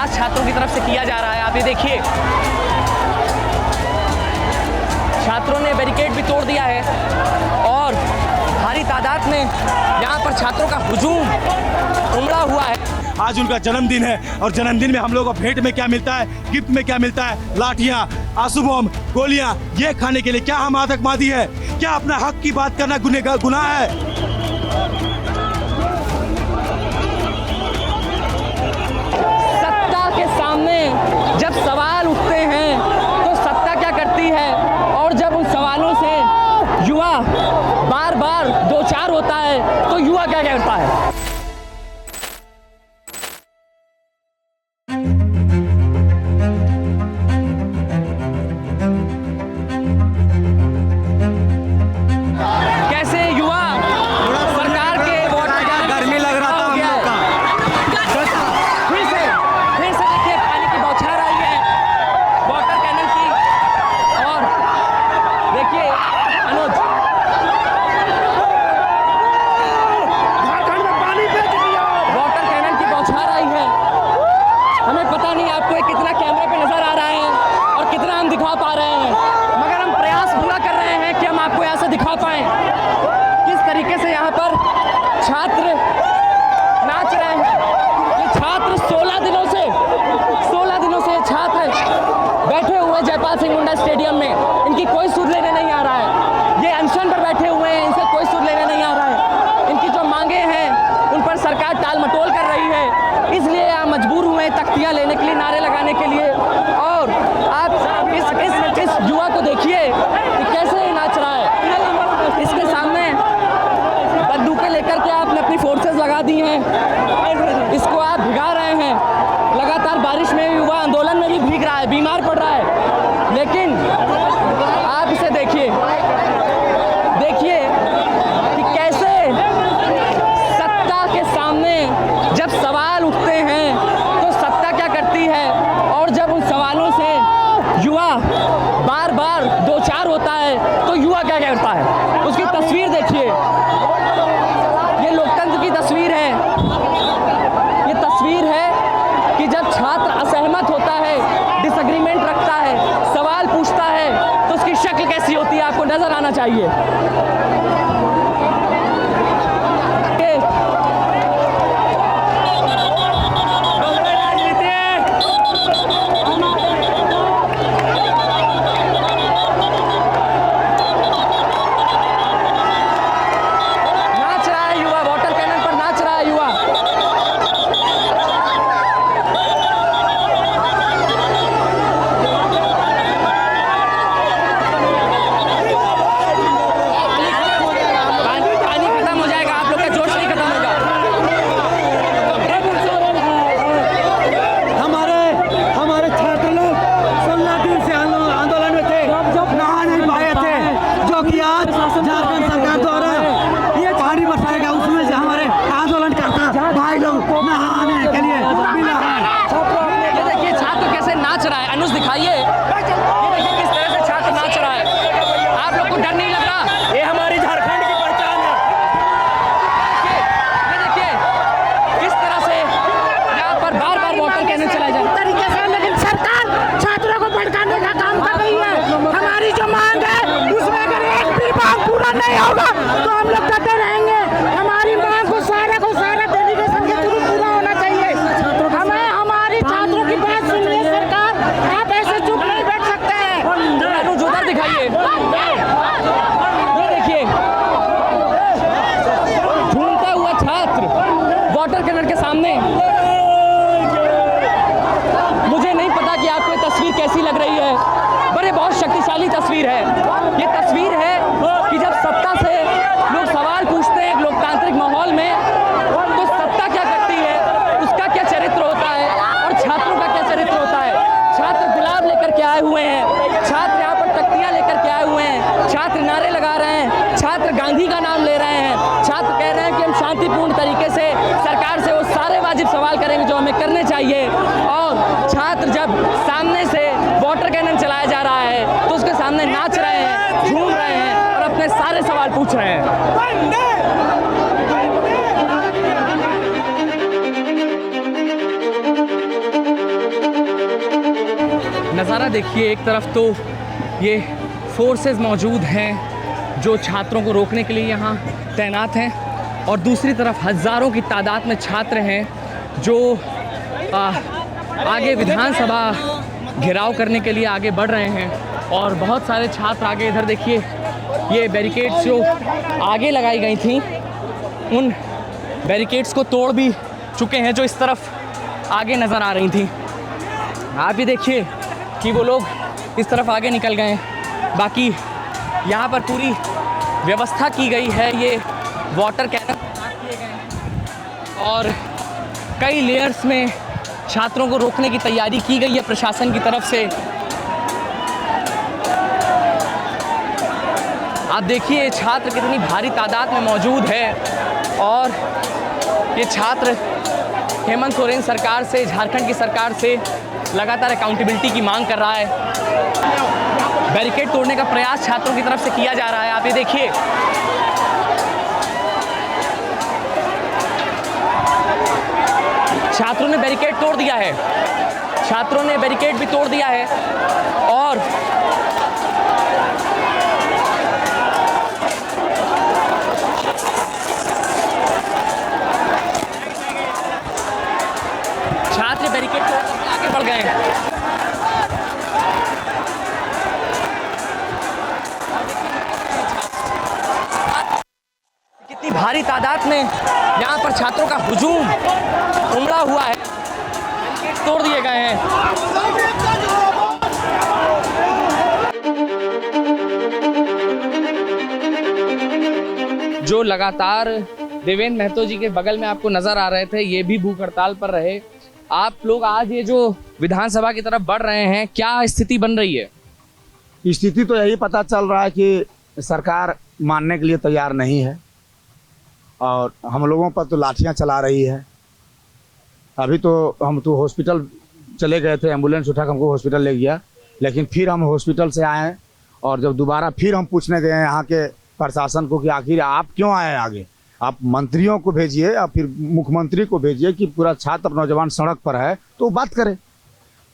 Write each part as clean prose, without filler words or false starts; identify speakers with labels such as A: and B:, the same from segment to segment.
A: प्रयास छात्रों की तरफ से किया जा रहा है। आप ये देखिए, छात्रों ने बैरिकेड भी तोड़ दिया है और भारी तादाद में यहाँ पर छात्रों का हुजूम उमड़ा हुआ है।
B: आज उनका जन्मदिन है और जन्मदिन में हम लोगों को भेंट में क्या मिलता है, गिफ्ट में क्या मिलता है? लाठियां, आंसू बम, गोलियां। ये खाने के लिए क्या हम आतंकवादी है? क्या अपना हक की बात करना गुनाह है?
A: सत्ता के सामने जब सवाल उठते हैं तो सत्ता क्या करती है, और जब उन सवालों से युवा बार बार दो चार होता है तो युवा क्या करता है? कैसे युवा सरकार के
B: गर्मी लग रहा था हम लोग का।
A: फिर से देखिए पानी की बौछार आई है वाटर कैनन की, और देखिए अनुज, वाटर कैनन की बौछार आई है। हमें पता नहीं आपको ये कितना कैमरे पे नजर आ रहा है और कितना हम दिखा पा रहे हैं, मगर हम प्रयास पूरा कर रहे हैं कि हम आपको ऐसा दिखा पाएं किस तरीके से यहाँ पर छात्र नाच रहे हैं। ये छात्र 16 दिनों से छात्र बैठे हुए जयपाल सिंह मुंडा स्टेडियम में, इनकी कोई सुध लेने नहीं आ रहा है। ये अनशन पर बैठे हुए हैं, इनसे कोई सुध लेने नहीं आ रहा है। इनकी जो मांगे हैं उन पर सरकार टाल मटोल कर रही है, इसलिए आप मजबूर हुए तख्तियां लेने के लिए, नारे लगाने के लिए। और आप इस युवा को देखिए कि कैसे नाच रहा है। इसके सामने बंदूकें लेकर के आपने अपनी फोर्सेस लगा दी हैं, इसको आप भिगा रहे हैं। लगातार बारिश में भी युवा आंदोलन में भी भीग रहा है, बीमार पड़ रहा है, लेकिन आप इसे देखिए कि कैसे सत्ता के सामने जब सवाल उठते हैं तो सत्ता क्या करती है, और जब उन सवालों से युवा बार बार दो चार होता है तो युवा क्या करता है? उसकी तस्वीर देखिए, ये लोकतंत्र की तस्वीर है। ये तस्वीर है कि जब छात्र असहमत होता है, डिसएग्रीमेंट रखता है, सवाल पूछता है, तो उसकी शक्ल कैसी होती है आपको नजर आना चाहिए। नाच रहा है युवा, वाटर कैनन पर नाच रहा है युवा। पानी खत्म हो जाएगा, आप लोग का जोश नहीं खत्म होगा।
C: हमारे छात्र लोग 16 दिन से आंदोलन में थे, नहा नहीं पाए थे, जो कि आज झारखंड सरकार द्वारा ये पानी बरसाएगा, उसमें से हमारे आंदोलन करता भाई लोग नहाने के लिए मिला है।
A: ये देखिए छात्र कैसे नाच रहा है, अनुज दिखाइए, ये देखिए किस तरह से छात्र नाच रहा है। आप लोग को डर नहीं लग रहा?
C: ये हमारी झारखंड की पहचान है।
A: ये देखिए किस तरह से यहाँ पर बार बार वाटर कैनन चलाया जा रहा है।
D: तरीके से, लेकिन सरकार छात्रों को भड़काने का काम कर रही है। हमारी जो मांग है उसमें अगर एक भी मांग पूरा नहीं होगा तो हम लोग करते रहेंगे। हमारी मांग को सारा डेलीगेशन के थ्रू पूरा होना चाहिए। हमें हमारी छात्रों की बात सुनिए सरकार, आप ऐसे चुप नहीं बैठ सकते हैं।
A: अनुज उधर दिखाइए, ये देखिए झूमता हुआ छात्र वाटर कैनन के सामने। मुझे नहीं पता कि आपको ये तस्वीर कैसी लग रही है, पर ये बहुत शक्तिशाली तस्वीर है। ये तस्वीर है कि जब सत्ता से लोग सवाल पूछते हैं एक लोकतांत्रिक माहौल में, तो सत्ता क्या करती है, उसका क्या चरित्र होता है और छात्रों का क्या चरित्र होता है। छात्र गुलाब लेकर के आए हुए हैं, छात्र यहाँ पर तख्तियाँ लेकर के आए हुए हैं, छात्र नारे लगा रहे हैं, छात्र गांधी का नाम ले रहे हैं, छात्र कह रहे हैं कि हम शांतिपूर्ण तरीके से सरकार से वो सारे वाजिब सवाल करेंगे जो हमें करने चाहिए। और छात्र जब सामने से वाटर कैनन चलाया जा रहा है तो उसके सामने नाच रहे हैं, झूम रहे हैं और अपने सारे सवाल पूछ रहे हैं। नज़ारा देखिए, एक तरफ तो ये फोर्सेस मौजूद हैं जो छात्रों को रोकने के लिए यहाँ तैनात हैं, और दूसरी तरफ हज़ारों की तादाद में छात्र हैं जो आगे विधानसभा घेराव करने के लिए आगे बढ़ रहे हैं। और बहुत सारे छात्र आगे, इधर देखिए, ये बैरिकेड्स जो आगे लगाई गई थी उन बैरिकेड्स को तोड़ भी चुके हैं जो इस तरफ आगे नज़र आ रही थी। आप भी देखिए कि वो लोग इस तरफ आगे निकल गए हैं। बाकी यहाँ पर पूरी व्यवस्था की गई है, ये वाटर कैनन किए गए हैं और कई लेयर्स में छात्रों को रोकने की तैयारी की गई है प्रशासन की तरफ से। आप देखिए छात्र कितनी भारी तादाद में मौजूद है, और ये छात्र हेमंत सोरेन सरकार से, झारखंड की सरकार से लगातार अकाउंटेबिलिटी की मांग कर रहा है। बैरिकेड तोड़ने का प्रयास छात्रों की तरफ से किया जा रहा है। आप ये देखिए, छात्रों ने बैरिकेड तोड़ दिया है, छात्रों ने बैरिकेड भी तोड़ दिया है, और छात्र बैरिकेड तोड़ करके आगे बढ़ गए हैं। कितनी भारी तादाद में यहाँ पर छात्रों का हुजूम उमड़ा हुआ है, बैरिकेड तोड़ दिए गए हैं। जो लगातार देवेंद्र महतो जी के बगल में आपको नजर आ रहे थे, ये भी भूख हड़ताल पर रहे। आप लोग आज ये जो विधानसभा की तरफ बढ़ रहे हैं, क्या स्थिति बन रही है?
E: स्थिति तो यही पता चल रहा है कि सरकार मानने के लिए तैयार नहीं है और हम लोगों पर तो लाठियां चला रही है। अभी तो हम तो हॉस्पिटल चले गए थे, एम्बुलेंस उठा के हमको हॉस्पिटल ले गया, लेकिन फिर हम हॉस्पिटल से आए और जब दोबारा फिर हम पूछने गए यहाँ के प्रशासन को कि आखिर आप क्यों आए आगे, आप मंत्रियों को भेजिए या फिर मुख्यमंत्री को भेजिए कि पूरा छात्र नौजवान सड़क पर है तो बात करें।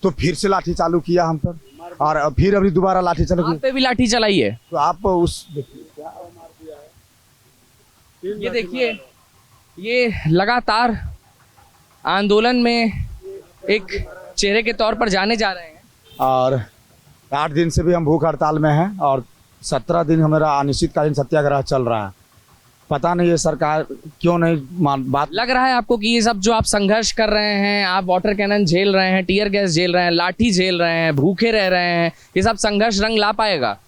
E: तो फिर से लाठी चालू किया हम पर, और फिर अभी दोबारा लाठी चालू
A: आप पे भी लाठी चलाई है?
E: तो आप उस
A: ये देखिए, ये लगातार आंदोलन में एक चेहरे के तौर पर जाने जा रहे हैं।
E: और 8 दिन से भी हम भूख हड़ताल में हैं और 17 दिन हमारा अनिश्चितकालीन सत्याग्रह चल रहा है। पता नहीं ये सरकार क्यों नहीं बात।
A: लग रहा है आपको कि ये सब जो आप संघर्ष कर रहे हैं, आप वाटर कैनन झेल रहे हैं, टीयर गैस झेल रहे हैं, लाठी झेल रहे हैं, भूखे रह रहे हैं, ये सब संघर्ष रंग ला पाएगा?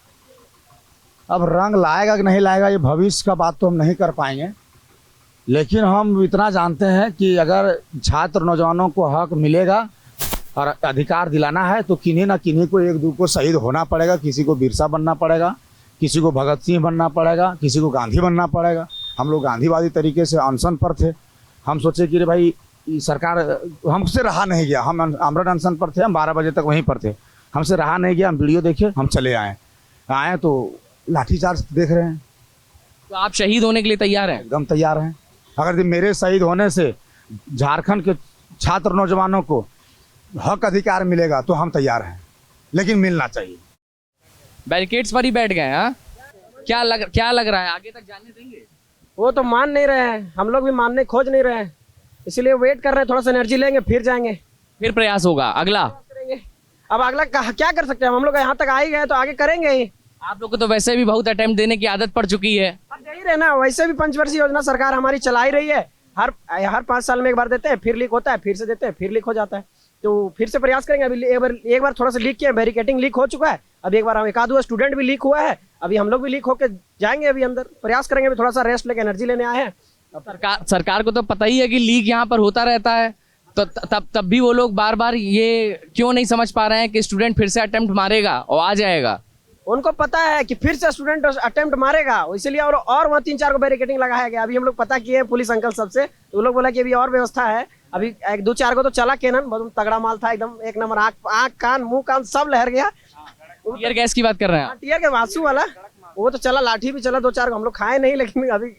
E: अब रंग लाएगा कि नहीं लाएगा ये भविष्य का बात तो हम नहीं कर पाएंगे, लेकिन हम इतना जानते हैं कि अगर छात्र नौजवानों को हक मिलेगा और अधिकार दिलाना है तो किन्हीं ना किन्हीं को एक दो को शहीद होना पड़ेगा। किसी को बिरसा बनना पड़ेगा, किसी को भगत सिंह बनना पड़ेगा, किसी को गांधी बनना पड़ेगा। हम लोग गांधीवादी तरीके से अनशन पर थे। हम सोचे कि रे भाई सरकार हमसे रहा नहीं गया, हम आमरण अनशन पर थे, हम 12 बजे तक वहीं पर थे, हमसे रहा नहीं गया, हम वीडियो देखे, हम चले आए तो लाठीचार्ज देख रहे हैं।
A: तो आप शहीद होने के लिए तैयार हैं?
E: एकदम तैयार हैं। अगर मेरे शहीद होने से झारखंड के छात्र नौजवानों को हक अधिकार मिलेगा तो हम तैयार हैं, लेकिन मिलना चाहिए।
A: बैरिकेड्स पर ही बैठ गए? हाँ, क्या लग रहा है आगे तक जाने देंगे?
F: वो तो मान नहीं रहे हैं, हम लोग भी मानने खोज नहीं रहे हैं, इसलिए वेट कर रहे हैं, थोड़ा सा एनर्जी लेंगे फिर जाएंगे,
A: फिर प्रयास होगा अगला
F: करेंगे। अब अगला क्या कर सकते हैं, हम लोग यहाँ तक आ ही गए तो आगे करेंगे ही।
A: आप लोग को तो वैसे भी बहुत अटेम्प्ट देने की आदत पड़ चुकी है।
F: अब दे ही रहे ना, वैसे भी पंचवर्षीय योजना सरकार हमारी चला ही रही है, हर 5 साल में एक बार देते हैं, फिर लीक होता है, फिर से देते हैं, फिर लीक हो जाता है। तो फिर से प्रयास करेंगे। अभी एक बार थोड़ा सा लीक किया, बैरिकेटिंग लीक हो चुका है, अब एक बार हम एक आध स्टूडेंट भी लीक हुआ है, अभी हम लोग भी लीक होकर जाएंगे, अभी अंदर प्रयास करेंगे। अभी थोड़ा सा रेस्ट लेके एनर्जी लेने आए हैं।
A: सरकार को तो पता ही है कि लीक यहाँ पर होता रहता है, तो तब भी वो लोग बार बार ये क्यों नहीं समझ पा रहे हैं कि स्टूडेंट फिर से अटेम्प्ट मारेगा और आ जाएगा?
F: उनको पता है कि फिर से स्टूडेंट अटेम्प्ट मारेगा, इसलिए और वहाँ 3-4 को बैरिकेटिंग लगाया गया। अभी हम लोग पता किए पुलिस अंकल सबसे, तो वो लोग बोला कि अभी और व्यवस्था है। अभी 1-2-4 को तो चला कैनन, बहुत तगड़ा माल था, एकदम एक नंबर, आँख कान मुंह कान सब लहर गया।
A: टीयर गैस की बात कर रहे हैं?
F: टीयर के आंसू वाला वो तो चला, लाठी भी चला 2-4 को, हम लोग खाए नहीं, लेकिन अभी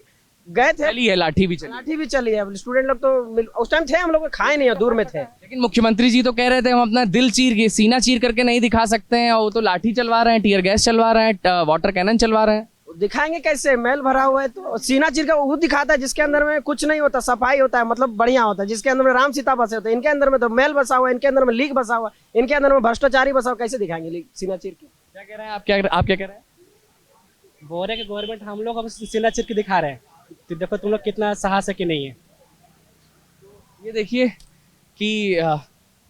F: गए थे,
A: चली है, लाठी भी चली।
F: लाठी भी चली है। स्टूडेंट लोग तो उस टाइम थे, हम लोग खाए नहीं है, दूर में थे।
A: लेकिन मुख्यमंत्री जी तो कह रहे थे हम अपना दिल चीर के, सीना चीर करके नहीं दिखा सकते हैं, और वो तो लाठी चलवा रहे हैं, टियर गैस चलवा रहे हैं, वाटर कैनन चलवा रहे हैं।
F: दिखाएंगे कैसे? मैल भरा हुआ है तो सीना चीर का वो दिखाता है जिसके अंदर में कुछ नहीं होता, सफाई होता है, मतलब बढ़िया होता है, जिसके अंदर में राम सीता बसे होते हैं। इनके अंदर में तो मैल बसा हुआ है, इनके अंदर में लीक बसा हुआ है, इनके अंदर में भ्रष्टाचारी बसा हुआ, कैसे दिखाएंगे लीक सीना चीर के?
A: क्या कह रहे हैं आप? आप क्या कह रहे हैं?
G: बोल रहे कि गवर्नमेंट हम लोग अब सीना चीर के दिखा रहे हैं, तो देखो तुम लोग कितना साहस है कि नहीं है।
A: ये देखिए कि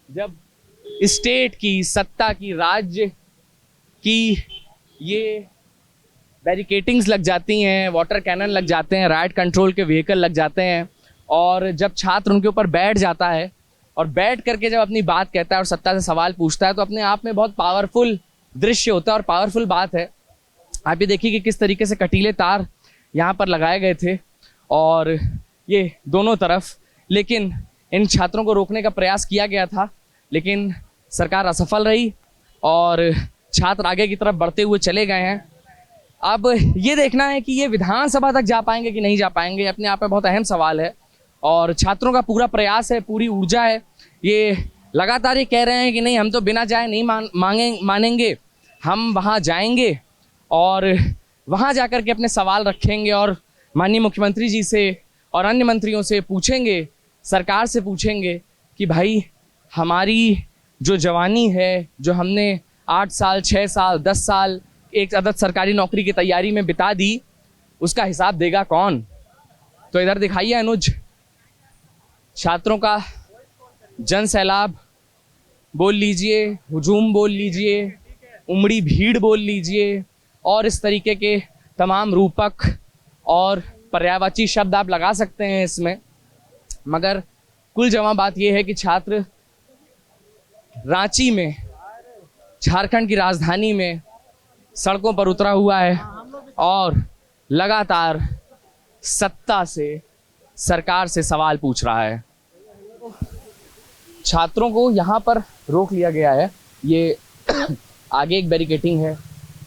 A: जब स्टेट की, सत्ता की, राज्य की ये बैरिकेटिंग्स लग जाती हैं, वाटर कैनन लग जाते हैं, राइट कंट्रोल के व्हीकल लग जाते हैं, और जब छात्र उनके ऊपर बैठ जाता है और बैठ करके जब अपनी बात कहता है और सत्ता से सवाल पूछता है, तो अपने आप में बहुत पावरफुल दृश्य होता है और पावरफुल बात है। आप ये देखिए कि किस तरीके से कटीले तार यहाँ पर लगाए गए थे और ये दोनों तरफ, लेकिन इन छात्रों को रोकने का प्रयास किया गया था, लेकिन सरकार असफल रही और छात्र आगे की तरफ बढ़ते हुए चले गए हैं। अब ये देखना है कि ये विधानसभा तक जा पाएंगे कि नहीं जा पाएंगे, अपने आप में बहुत अहम सवाल है। और छात्रों का पूरा प्रयास है, पूरी ऊर्जा है, ये लगातार ये कह रहे हैं कि नहीं, हम तो बिना जाए नहीं मानेंगे, हम वहाँ जाएंगे और वहाँ जाकर के अपने सवाल रखेंगे और माननीय मुख्यमंत्री जी से और अन्य मंत्रियों से पूछेंगे, सरकार से पूछेंगे कि भाई हमारी जो जवानी है, जो हमने 8 साल, 6 साल, 10 साल एक अदद सरकारी नौकरी की तैयारी में बिता दी, उसका हिसाब देगा कौन? तो इधर दिखाइए अनुज, छात्रों का जन सैलाब बोल लीजिए, हुजूम बोल लीजिए, उमड़ी भीड़ बोल लीजिए, और इस तरीके के तमाम रूपक और पर्यायवाची शब्द आप लगा सकते हैं इसमें, मगर कुल जमा बात यह है कि छात्र रांची में, झारखंड की राजधानी में सड़कों पर उतरा हुआ है और लगातार सत्ता से, सरकार से सवाल पूछ रहा है। छात्रों को यहाँ पर रोक लिया गया है। ये आगे एक बैरिकेटिंग है,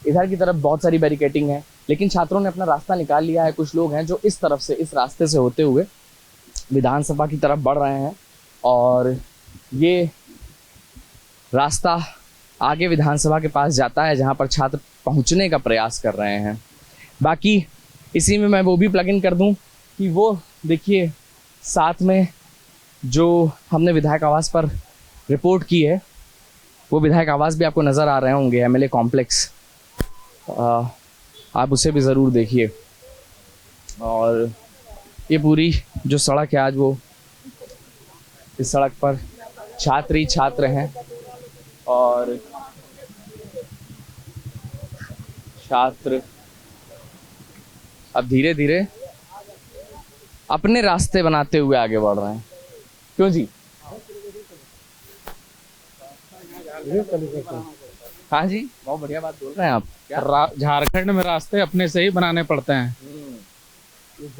A: इधर की तरफ बहुत सारी बैरिकेटिंग है, लेकिन छात्रों ने अपना रास्ता निकाल लिया है। कुछ लोग हैं जो इस तरफ से, इस रास्ते से होते हुए विधानसभा की तरफ बढ़ रहे हैं और ये रास्ता आगे विधानसभा के पास जाता है, जहाँ पर छात्र पहुँचने का प्रयास कर रहे हैं। बाकी इसी में मैं वो भी प्लग इन कर दूं कि वो देखिए साथ में जो हमने विधायक आवास पर रिपोर्ट की है, वो विधायक आवास भी आपको नज़र आ रहे होंगे, एमएलए कॉम्प्लेक्स, आप उसे भी ज़रूर देखिए। और ये पूरी जो सड़क है आज, वो इस सड़क पर छात्र ही छात्र हैं और छात्र अब धीरे धीरे अपने रास्ते बनाते हुए आगे बढ़ रहे हैं। क्यों जी? हाँ जी, बहुत बढ़िया बात बोल रहे हैं आप।
H: झारखंड में रास्ते अपने से ही बनाने पड़ते हैं।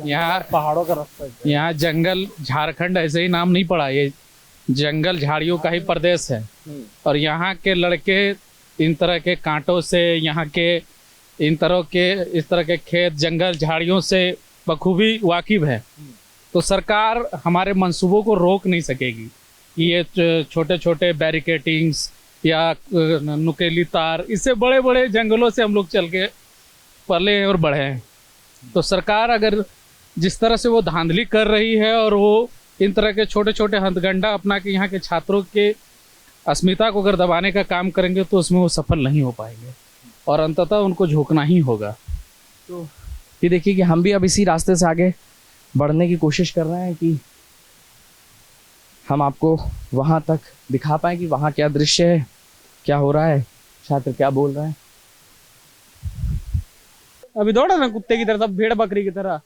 H: यहाँ पहाड़ों का रास्ता, यहाँ जंगल, झारखंड ऐसे ही नाम नहीं पड़ा, ये जंगल झाड़ियों का ही प्रदेश है। और यहाँ के लड़के इन तरह के कांटों से, यहाँ के इन तरह के, इस तरह के खेत, जंगल, झाड़ियों से बखूबी वाकिफ है। तो सरकार हमारे मंसूबों को रोक नहीं सकेगी। ये छोटे छोटे बैरिकेटिंग्स या नुकीली तार, इससे बड़े बड़े जंगलों से हम लोग चल के पले और बढ़े हैं। तो सरकार अगर जिस तरह से वो धांधली कर रही है और वो इन तरह के छोटे छोटे हथगंडा अपना के यहाँ के छात्रों के अस्मिता को अगर दबाने का काम करेंगे, तो उसमें वो सफल नहीं हो पाएंगे और अंततः उनको झुकना ही होगा।
A: तो ये देखिए कि हम भी अब इसी रास्ते से आगे बढ़ने की कोशिश कर रहे हैं कि हम आपको वहाँ तक दिखा पाएँ कि वहाँ क्या दृश्य है, क्या हो रहा है, छात्र क्या बोल रहे हैं।
G: अभी दौड़ा ना कुत्ते की तरह, सब भेड़ बकरी की तरह।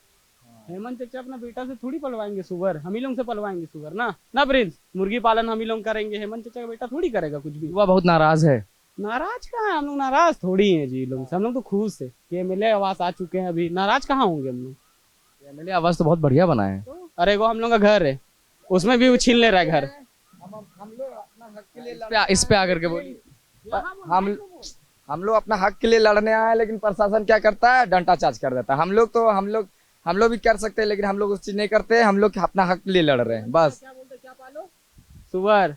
G: हेमंत चचा अपना बेटा से थोड़ी पलवाएंगे सुगर, हम ही लोग से पलवाएंगे सुगर ना प्रिंस। मुर्गी पालन हम ही लोग करेंगे, हेमंत चचा का बेटा थोड़ी करेगा कुछ भी।
A: युवा बहुत नाराज है।
G: नाराज कहाँ है? हम लोग नाराज थोड़ी हैं जी लोग से, हम लोग तो खुश है कि एमएलए आवास आ चुके हैं। अभी नाराज कहाँ होंगे हम लोग?
A: एमएलए आवास तो बहुत बढ़िया बना है।
G: अरे वो हम लोग का घर है, उसमें भी वो छीन ले रहा है घर।
A: इस पे आकर के बोलिए।
I: हम लोग अपना हक के लिए लड़ने आए, लेकिन प्रशासन क्या करता है? डंटा चार्ज कर देता है। हम लोग हम लोग भी कर सकते हैं, लेकिन हम लोग उस चीज नहीं करते हैं। हम लोग अपना हक के लिए लड़ रहे हैं बस।
G: सुअर,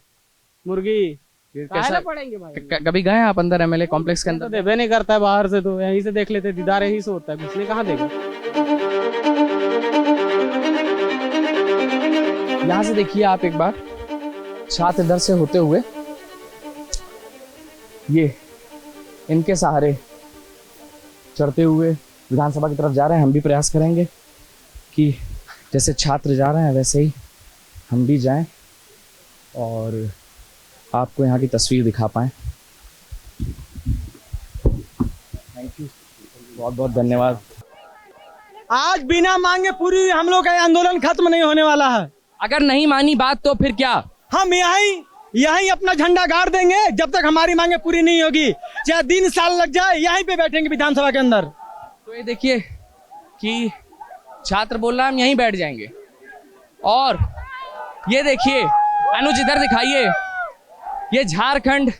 G: मुर्गी
H: कैसा
G: पड़ेंगे भाई?
H: कभी गए आप अंदर एमएलए कॉम्प्लेक्स के
G: तो
H: अंदर?
G: देवे नहीं करता है बाहर से, तो यहीं से देख लेते, दीदार यहीं से होता है, घुसने कहाँ देगा?
H: यहाँ से देखिए आप एक बार, छात्र इधर से होते हुए ये इनके सहारे चढ़ते हुए विधानसभा की तरफ जा रहे हैं। हम भी प्रयास करेंगे कि जैसे छात्र जा रहे हैं वैसे ही हम भी जाएं और आपको यहाँ की तस्वीर दिखा पाएं। थैंक यू, बहुत बहुत धन्यवाद।
C: आज बिना मांगे पूरी हम लोग का आंदोलन खत्म नहीं होने वाला है।
A: अगर नहीं मानी बात तो फिर क्या?
C: हम यहीं अपना झंडा गाड़ देंगे जब तक हमारी मांगे पूरी नहीं होगी, चाहे 3 साल लग जाए, यहीं पे बैठेंगे विधानसभा के अंदर।
A: तो ये देखिए कि छात्र बोल रहा है हम यहीं बैठ जाएंगे, और ये देखिए अनुज इधर दिखाइए, ये झारखंड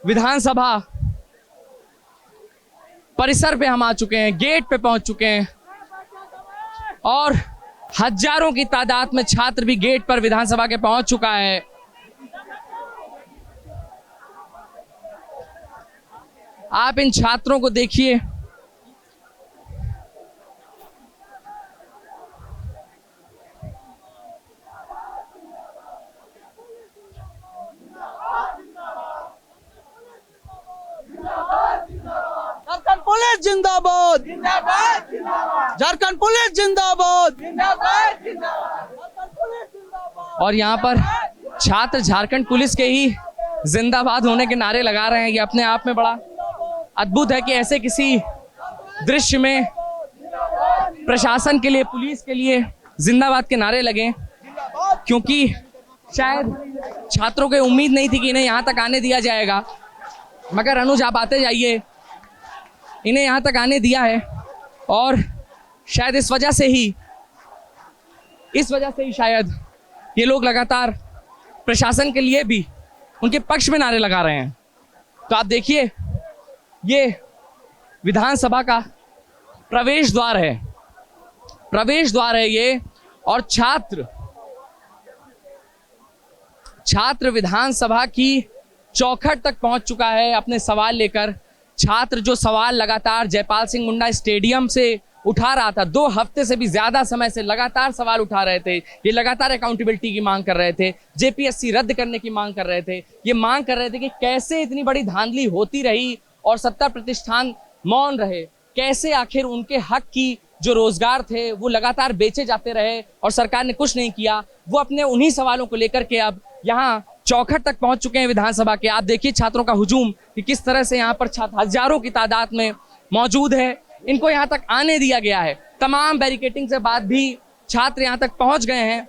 A: विधानसभा परिसर पे हम आ चुके हैं, गेट पे पहुंच चुके हैं और हजारों की तादाद में छात्र भी गेट पर विधानसभा के पहुंच चुका है। आप इन छात्रों को देखिए,
C: झारखंड पुलिस जिंदाबाद, झारखंड पुलिस जिंदाबाद।
A: और यहाँ पर छात्र झारखंड पुलिस के ही जिंदाबाद होने के नारे लगा रहे हैं। ये अपने आप में बड़ा अद्भुत है कि ऐसे किसी दृश्य में प्रशासन के लिए, पुलिस के लिए जिंदाबाद के नारे लगे, क्योंकि शायद छात्रों को उम्मीद नहीं थी कि इन्हें यहाँ तक आने दिया जाएगा। मगर अनुज आप आते जाइए, इन्हें यहाँ तक आने दिया है और शायद इस वजह से ही शायद ये लोग लगातार प्रशासन के लिए भी उनके पक्ष में नारे लगा रहे हैं। तो आप देखिए, ये विधानसभा का प्रवेश द्वार है ये, और छात्र विधानसभा की चौखट तक पहुंच चुका है अपने सवाल लेकर। छात्र जो सवाल लगातार जयपाल सिंह मुंडा स्टेडियम से उठा रहा था, 2 हफ्ते से भी ज्यादा समय से लगातार सवाल उठा रहे थे। ये लगातार अकाउंटेबिलिटी की मांग कर रहे थे, जेपीएससी रद्द करने की मांग कर रहे थे। ये मांग कर रहे थे कि कैसे इतनी बड़ी धांधली होती रही और सत्ता प्रतिष्ठान मौन रहे, कैसे आखिर उनके हक की जो रोजगार थे वो लगातार बेचे जाते रहे और सरकार ने कुछ नहीं किया। वो अपने उन्हीं सवालों को लेकर के अब यहाँ चौखट तक पहुंच चुके हैं विधानसभा के। आप देखिए छात्रों का हुजूम कि किस तरह से यहाँ पर छात्र हजारों की तादाद में मौजूद है। इनको यहाँ तक आने दिया गया है, तमाम बैरिकेटिंग से बाद भी छात्र यहाँ तक पहुंच गए हैं।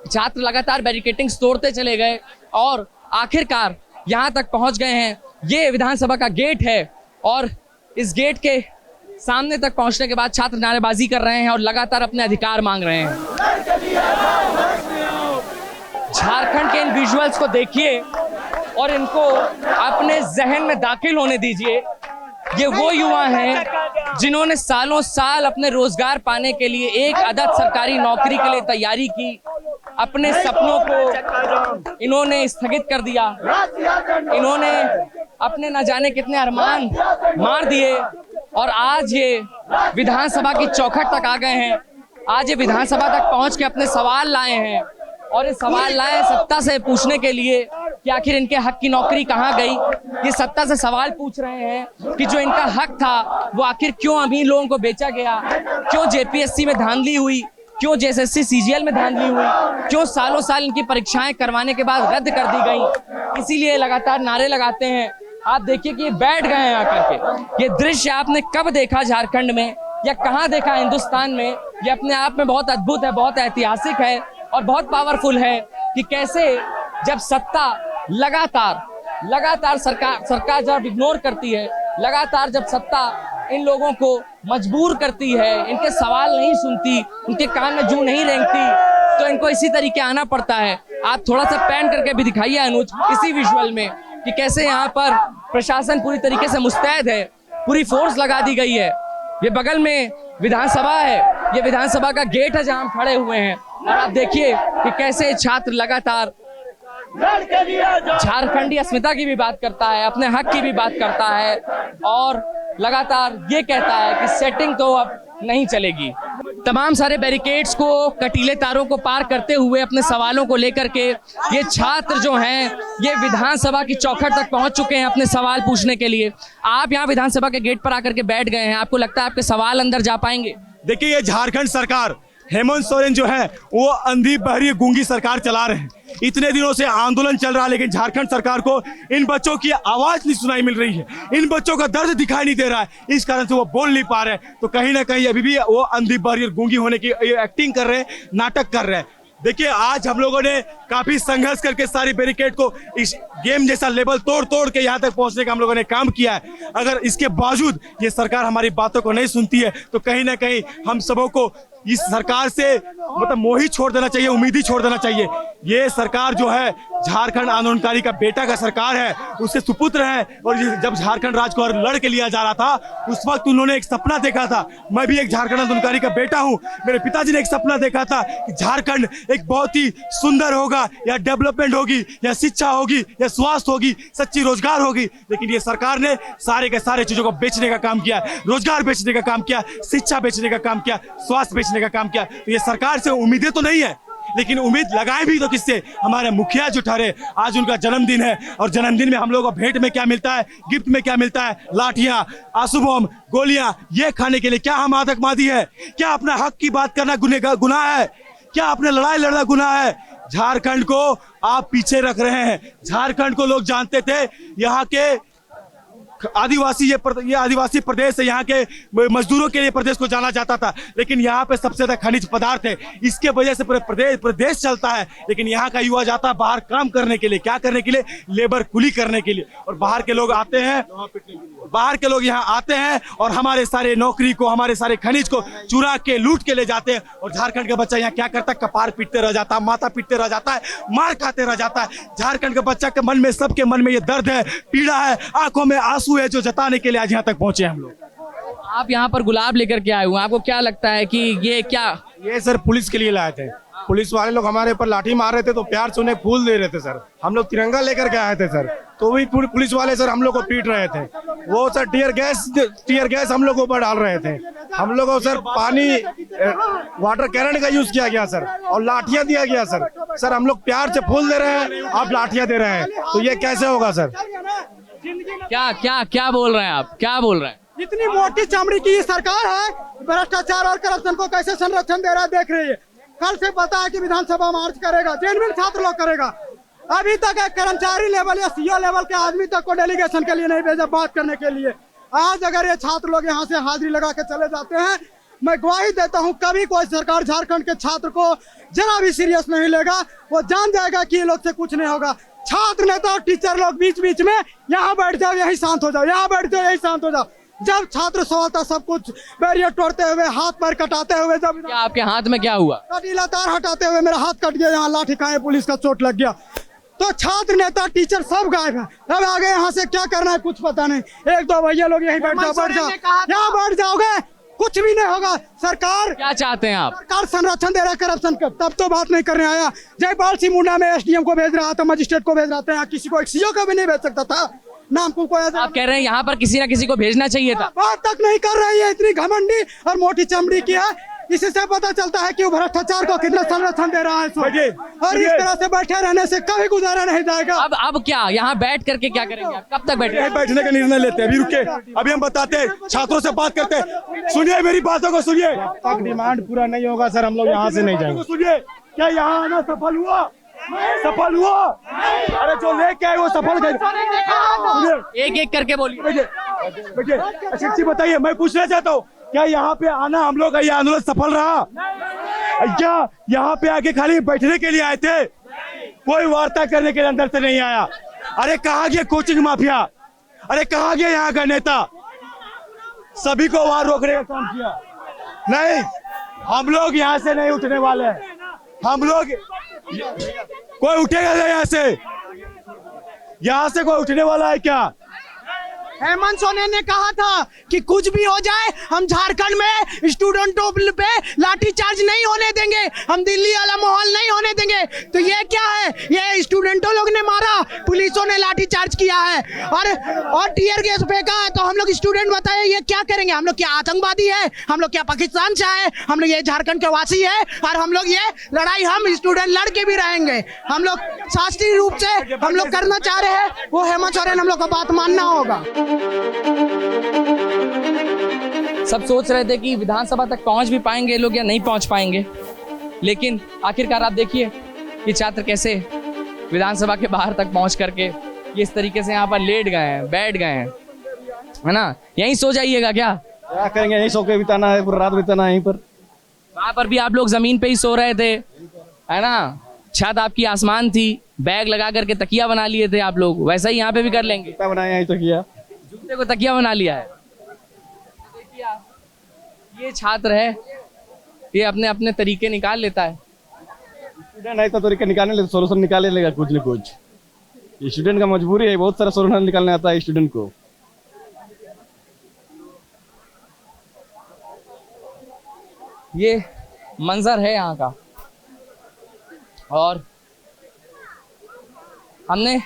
A: छात्र लगातार बैरिकेटिंग तोड़ते चले गए और आखिरकार यहाँ तक पहुंच गए हैं। ये विधानसभा का गेट है और इस गेट के सामने तक पहुंचने के बाद छात्र नारेबाजी कर रहे हैं और लगातार अपने अधिकार मांग रहे हैं। झारखंड के इन विजुअल्स को देखिए और इनको अपने जहन में दाखिल होने दीजिए। ये वो युवा हैं जिन्होंने सालों साल अपने रोजगार पाने के लिए एक अदद सरकारी नौकरी के लिए तैयारी की। अपने सपनों को इन्होंने स्थगित कर दिया, इन्होंने अपने न जाने कितने अरमान मार दिए और आज ये विधानसभा की चौखट तक आ गए हैं। आज ये विधानसभा तक पहुंच के अपने सवाल लाए हैं और ये सवाल लाए सत्ता से पूछने के लिए कि आखिर इनके हक की नौकरी कहाँ गई। ये सत्ता से सवाल पूछ रहे हैं कि जो इनका हक था वो आखिर क्यों अभी लोगों को बेचा गया, क्यों जेपीएससी में धांधली हुई, क्यों जेएसएससी सीजीएल में धांधली हुई, क्यों सालों साल इनकी परीक्षाएं करवाने के बाद रद्द कर दी गई। इसीलिए लगातार नारे लगाते हैं। आप देखिए कि ये बैठ गए हैं आकर के। ये दृश्य आपने कब देखा झारखंड में या कहाँ देखा हिंदुस्तान में? ये अपने आप में बहुत अद्भुत है, बहुत ऐतिहासिक है और बहुत पावरफुल है कि कैसे जब सत्ता लगातार सरकार जब इग्नोर करती है, लगातार जब सत्ता इन लोगों को मजबूर करती है, इनके सवाल नहीं सुनती, उनके कान में जूं नहीं रेंगती, तो इनको इसी तरीके आना पड़ता है। आप थोड़ा सा पैन करके भी दिखाइए अनुज इसी विजुअल में कि कैसे यहाँ पर प्रशासन पूरी तरीके से मुस्तैद है, पूरी फोर्स लगा दी गई है। ये बगल में विधानसभा है ये विधानसभा का गेट है जहां हम खड़े हुए हैं और आप देखिए कि कैसे छात्र लगातार झारखंडी अस्मिता की भी बात करता है, अपने हक की भी बात करता है और लगातार ये कहता है कि सेटिंग तो अब नहीं चलेगी। तमाम सारे बैरिकेड्स को, कटीले तारों को पार करते हुए अपने सवालों को लेकर के ये छात्र जो हैं ये विधानसभा की चौखट तक पहुंच चुके हैं अपने सवाल पूछने के लिए। आप यहाँ विधानसभा के गेट पर आकर के बैठ गए हैं, आपको लगता है आपके सवाल अंदर जा पाएंगे?
B: देखिए, ये झारखंड सरकार, हेमंत सोरेन जो है वो अंधी बहरी गूंगी सरकार चला रहे हैं। इतने दिनों से आंदोलन चल रहा है लेकिन झारखंड सरकार को इन बच्चों की आवाज नहीं सुनाई मिल रही है, इन बच्चों का दर्द दिखाई नहीं दे रहा है, इस कारण से वो बोल नहीं पा रहे हैं। तो कहीं ना कहीं अभी भी वो अंधी बहरी और गूंगी होने की एक्टिंग कर रहे हैं, नाटक कर रहे हैं। देखिए, आज हम लोगों ने काफी संघर्ष करके सारी बैरिकेड को इस गेम जैसा लेवल तोड़ के यहाँ तक पहुंचने का हम लोगों ने काम किया है। अगर इसके बावजूद ये सरकार हमारी बातों को नहीं सुनती है तो कहीं ना कहीं हम सबों को इस सरकार से मतलब मोह ही छोड़ देना चाहिए, उम्मीद ही छोड़ देना चाहिए। ये सरकार जो है झारखंड आंदोलनकारी का बेटा का सरकार है, उसके सुपुत्र है। और जब झारखंड राज्य को लड़ के लिया जा रहा था उस वक्त उन्होंने एक सपना देखा था। मैं भी एक झारखंड आंदोलनकारी का बेटा हूं, मेरे पिताजी ने एक सपना देखा था कि झारखंड एक बहुत ही सुंदर होगा, या डेवलपमेंट होगी, या शिक्षा होगी, या स्वास्थ्य होगी, सच्ची रोजगार होगी। लेकिन ये सरकार ने सारे के सारे चीजों को बेचने का काम किया, रोजगार बेचने का काम किया, शिक्षा बेचने का काम किया, स्वास्थ्य बेचने का काम किया। तो ये सरकार से उम्मीदें तो नहीं है, लेकिन उम्मीद लगाए भी तो किससे? हमारे मुखिया जो ठहरे, आज उनका जन्मदिन है और जन्मदिन में हम लोगों को भेंट में क्या मिलता है, गिफ्ट में क्या मिलता है? लाठियां, आंसू बम, गोलियां। ये खाने के लिए क्या हम आतंकवादी है? क्या अपना हक की बात करना गुनाह है? क्या अपने लड़ाई लड़ना गुनाह है? झारखंड को आप पीछे रख रहे हैं। झारखंड को लोग जानते थे यहाँ के आदिवासी, ये आदिवासी प्रदेश है, यहाँ के मजदूरों के लिए प्रदेश को जाना जाता था। लेकिन यहाँ पे सबसे ज्यादा खनिज पदार्थ है, इसके वजह से पूरे प्रदेश चलता है। लेकिन यहाँ का युवा जाता है बाहर काम करने के लिए, क्या करने के लिए? लेबर कुली करने के लिए। और बाहर के लोग आते हैं, बाहर के लोग यहाँ आते हैं और हमारे सारे नौकरी को, हमारे सारे खनिज को चुरा के लूट के ले जाते हैं। और झारखंड का बच्चा यहाँ क्या करता है? कपार पीटते रह जाता है, माथा पीटते रह जाता है, मार खाते रह जाता है। झारखंड के बच्चा के मन में, सबके मन में ये दर्द है, पीड़ा है, आंखों में आंसू है, जो जताने के लिए आज यहाँ तक पहुंचे हम लोग।
A: आप यहाँ पर गुलाब लेकर के आए हुए, आपको क्या लगता है कि ये क्या?
B: ये सर पुलिस के लिए लाए थे। पुलिस वाले लोग हमारे ऊपर लाठी मार रहे थे तो प्यार से उन्हें फूल दे रहे थे सर। हम लोग तिरंगा लेकर के आए थे सर, तो भी पुलिस वाले सर हम लोग को पीट रहे थे। वो सर टीयर गैस हम लोग को ऊपर डाल रहे थे। हम लोग को सर पानी, वाटर कैनन का यूज किया गया सर, और लाठियां दिया गया सर। सर हम लोग प्यार से फूल दे रहे हैं, आप लाठियां दे रहे हैं, तो ये कैसे होगा सर?
A: क्या क्या क्या बोल रहे हैं आप? क्या बोल रहे हैं?
C: इतनी मोटी चमड़ी की सरकार है, भ्रष्टाचार और करप्शन को कैसे संरक्षण दे रहा है देख रही है। कल से पता है कि विधानसभा मार्च करेगा, जेन्युइन छात्र लोग करेगा। अभी तक एक कर्मचारी लेवल या सीओ लेवल के आदमी तक को डेलीगेशन के लिए नहीं भेजा बात करने के लिए। आज अगर ये छात्र लोग यहाँ से हाजिरी लगा के चले जाते हैं, मैं गवाही देता हूँ कभी कोई सरकार झारखंड के छात्र को जरा भी सीरियस नहीं लेगा। वो जान जाएगा कि ये लोग से कुछ नहीं होगा। छात्र नेता और टीचर लोग बीच बीच में यहाँ बैठ जाओ, यही शांत हो जाओ, यहाँ बैठ जाओ, यही शांत हो जाओ। जब छात्र सोता सब कुछ बैरियर तोड़ते हुए, हाथ पैर कटाते हुए, जब
A: क्या आपके हाथ में क्या हुआ?
C: कटीला तार हटाते हुए मेरा हाथ कट गया, यहाँ लाठी खाए, पुलिस का चोट लग गया, तो छात्र नेता टीचर सब गायब है। अब आगे यहाँ से क्या करना है कुछ पता नहीं। एक दो भैया लोग यहीं बैठ जाओ, यहाँ बैठ जाओगे, कुछ भी नहीं होगा। सरकार
A: क्या चाहते हैं आप?
C: सरकार संरक्षण दे रहा है करप्शन का, तब तो बात नहीं करने आया। जयपाल सिंह मुंडा में एसडीएम को भेज रहा था, मजिस्ट्रेट को भेज रहा था, यहाँ किसी को एक सीओ को भी नहीं भेज सकता था। नाम को
A: आप कह रहे हैं यहाँ पर किसी ना किसी को भेजना चाहिए था?
C: बात तक नहीं कर रही है, इतनी घमंडी और मोटी चमड़ी की है। इसी से पता चलता है कि वो भ्रष्टाचार को कितना संरक्षण दे रहा है। और इस तरह से बैठे रहने से कभी गुजारा नहीं जाएगा।
A: अब क्या यहाँ बैठ करके क्या करेंगे? कब तक बैठे?
B: बैठने का निर्णय लेते हैं। अभी रुके, अभी हम बताते हैं, छात्रों से बात करते हैं। सुनिए मेरी बातों को, सुनिए। तक डिमांड पूरा नहीं होगा सर, हम लोग यहाँ से नहीं जाएंगे। सुनिए, क्या यहाँ आना सफल हुआ? सफल हुआ? अरे जो लेके आए वो सफल गए।
A: एक एक करके बोलिए।
B: देखिए अच्छी बताइए, मैं पूछना चाहता हूँ, क्या यहाँ पे आना हम लोग ये आंदोलन सफल रहा? क्या यहाँ पे आके खाली बैठने के लिए आए थे? कोई वार्ता करने के लिए अंदर से नहीं आया। अरे कहाँ गया कोचिंग माफिया? अरे कहाँ गया यहाँ का नेता? सभी को वहां रोकने का काम किया। नहीं, हम लोग यहाँ से नहीं उठने वाले हैं। हम लोग, कोई उठेगा नहीं यहाँ से? यहाँ से कोई उठने वाला है क्या?
D: हेमंत सोरेन ने कहा था कि कुछ भी हो जाए हम झारखंड में स्टूडेंटों पे लाठीचार्ज नहीं होने देंगे, हम दिल्ली वाला माहौल नहीं होने देंगे। तो ये क्या है, ये स्टूडेंटों लोग ने मारा, पुलिसों ने लाठीचार्ज किया है और टीयर गैस फेंका है। तो हम लोग स्टूडेंट बताए ये क्या करेंगे? हम लोग क्या आतंकवादी है? हम लोग क्या पाकिस्तान से आए? हम लोग ये झारखंड के वासी है और हम लोग ये लड़ाई हम स्टूडेंट लड़ के भी रहेंगे। हम लोग शास्त्रीय रूप से हम लोग करना चाह रहे हैं, वो हेमंत सोरेन हम लोग का बात मानना होगा।
A: सब सोच रहे थे कि विधानसभा तक पहुंच भी पाएंगे लोग या नहीं पहुंच पाएंगे, लेकिन आखिरकार आप देखिए कि छात्र कैसे विधानसभा के बाहर तक पहुंच करके इस तरीके से यहाँ पर लेट गए हैं, बैठ गए हैं, है ना। यहीं सो जाइएगा क्या
J: करेंगे? यहीं सो के बिताना है, पूरा रात बिताना है यहीं पर।
A: वहां पर भी आप लोग जमीन पे ही सो रहे थे, है ना। छत आपकी आसमान थी, बैग लगा करके तकिया बना लिए थे आप लोग, वैसा ही यहाँ पे भी कर लेंगे।
J: क्या बनाया है तकिया?
A: जूते को तकिया बना लिया है। देखिए आप, ये छात्र है, ये अपने अपने तरीके निकाल लेता है।
J: स्टूडेंट है तो तरीके निकालने ले, सोल्यूशन निकाले लेगा कुछ न कुछ। स्टूडेंट का मजबूरी है, बहुत सारा सोल्यूशन निकालने आता है स्टूडेंट को।
A: ये मंजर है यहाँ का, और हमने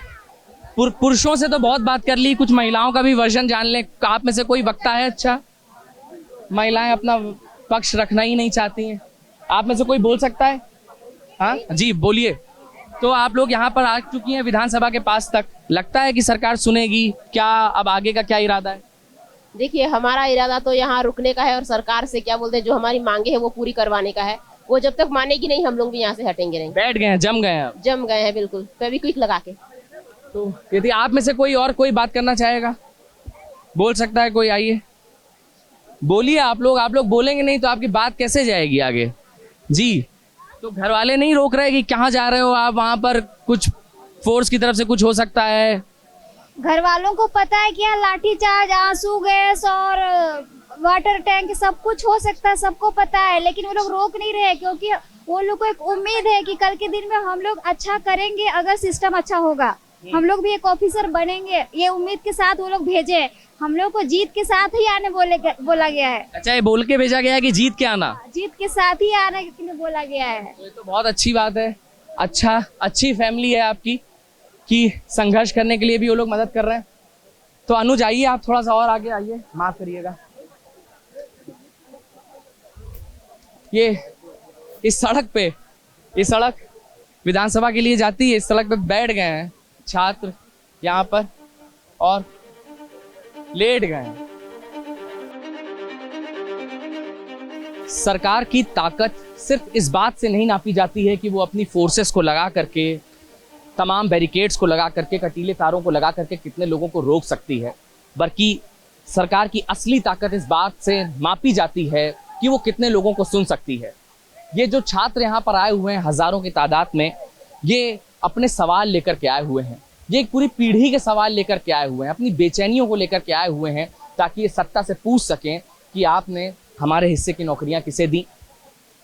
A: पुरुषों से तो बहुत बात कर ली, कुछ महिलाओं का भी वर्जन जान लें। आप में से कोई वक्ता है? अच्छा, महिलाएं अपना पक्ष रखना ही नहीं चाहती हैं, आप में से कोई बोल सकता है? हाँ जी बोलिए। तो आप लोग यहाँ पर आ चुकी हैं विधानसभा के पास तक, लगता है कि सरकार सुनेगी क्या? अब आगे का क्या इरादा है?
K: देखिए, हमारा इरादा तो यहाँ रुकने का है और सरकार से क्या बोलते हैं, जो हमारी मांगे हैं वो पूरी करवाने का है। वो जब तक मानेगी नहीं हम लोग भी यहाँ से हटेंगे नहीं।
A: बैठ गए हैं, जम गए हैं,
K: जम गए हैं बिल्कुल, कभी क्विक लगा के।
A: तो यदि आप में से कोई और कोई बात करना चाहेगा, बोल सकता है कोई? आइए बोलिए आप लोग बोलेंगे नहीं तो आपकी बात कैसे जाएगी आगे जी। तो घर वाले नहीं रोक रहे कि कहाँ जा रहे हो आप? वहाँ पर कुछ फोर्स की तरफ से कुछ हो सकता है।
L: घर वालों को पता है कि यहाँ लाठीचार्ज, आंसू गैस और वाटर टैंक सब कुछ हो सकता है, सबको पता है, लेकिन वो लोग रोक नहीं रहे क्योंकि वो लोग को एक उम्मीद है कि कल के दिन में हम लोग अच्छा करेंगे अगर सिस्टम अच्छा होगा, हम लोग भी एक ऑफिसर बनेंगे, ये उम्मीद के साथ वो लोग भेजे। हम लोग को जीत के साथ ही आने बोला गया है।
A: अच्छा, ये बोल के भेजा गया है कि जीत के आना?
L: जीत के साथ ही आने के लिए बोला गया है।
A: तो ये तो बहुत अच्छी बात है। अच्छा, अच्छी फैमिली है आपकी कि संघर्ष करने के लिए भी वो लोग मदद कर रहे हैं। तो अनुज आइए, आप थोड़ा सा और आगे आइए, माफ करिएगा। ये इस सड़क विधानसभा के लिए जाती है, इस सड़क पे बैठ गए हैं छात्र यहाँ पर और लेट गए हैं। सरकार की ताकत सिर्फ इस बात से नहीं नापी जाती है कि वो अपनी फोर्सेस को लगा करके, तमाम बैरिकेड्स को लगा करके, कटीले तारों को लगा करके कितने लोगों को रोक सकती है, बल्कि सरकार की असली ताकत इस बात से मापी जाती है कि वो कितने लोगों को सुन सकती है। ये जो छात्र यहाँ पर आए हुए हैं हजारों की तादाद में, ये अपने सवाल लेकर के आए हुए हैं, ये एक पूरी पीढ़ी के सवाल लेकर के आए हुए हैं, अपनी बेचैनियों को लेकर के आए हुए हैं, ताकि ये सत्ता से पूछ सकें कि आपने हमारे हिस्से की नौकरियां किसे दी,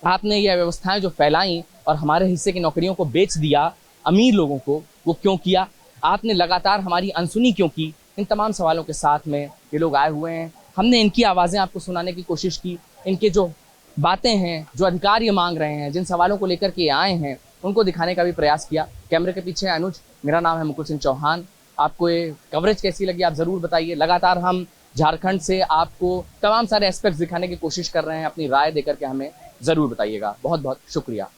A: आपने ये व्यवस्थाएं जो फैलाई और हमारे हिस्से की नौकरियों को बेच दिया अमीर लोगों को, वो क्यों किया? आपने लगातार हमारी अनसुनी क्यों की? इन तमाम सवालों के साथ में ये लोग आए हुए हैं। हमने इनकी आवाज़ें आपको सुनाने की कोशिश की, इनके जो बातें हैं, जो अधिकार ये मांग रहे हैं, जिन सवालों को लेकर के आए हैं, उनको दिखाने का भी प्रयास किया। कैमरे के पीछे अनुज, मेरा नाम है मुकुल सिंह चौहान। आपको ये कवरेज कैसी लगी आप ज़रूर बताइए। लगातार हम झारखंड से आपको तमाम सारे एस्पेक्ट्स दिखाने की कोशिश कर रहे हैं, अपनी राय देकर के हमें ज़रूर बताइएगा। बहुत बहुत शुक्रिया।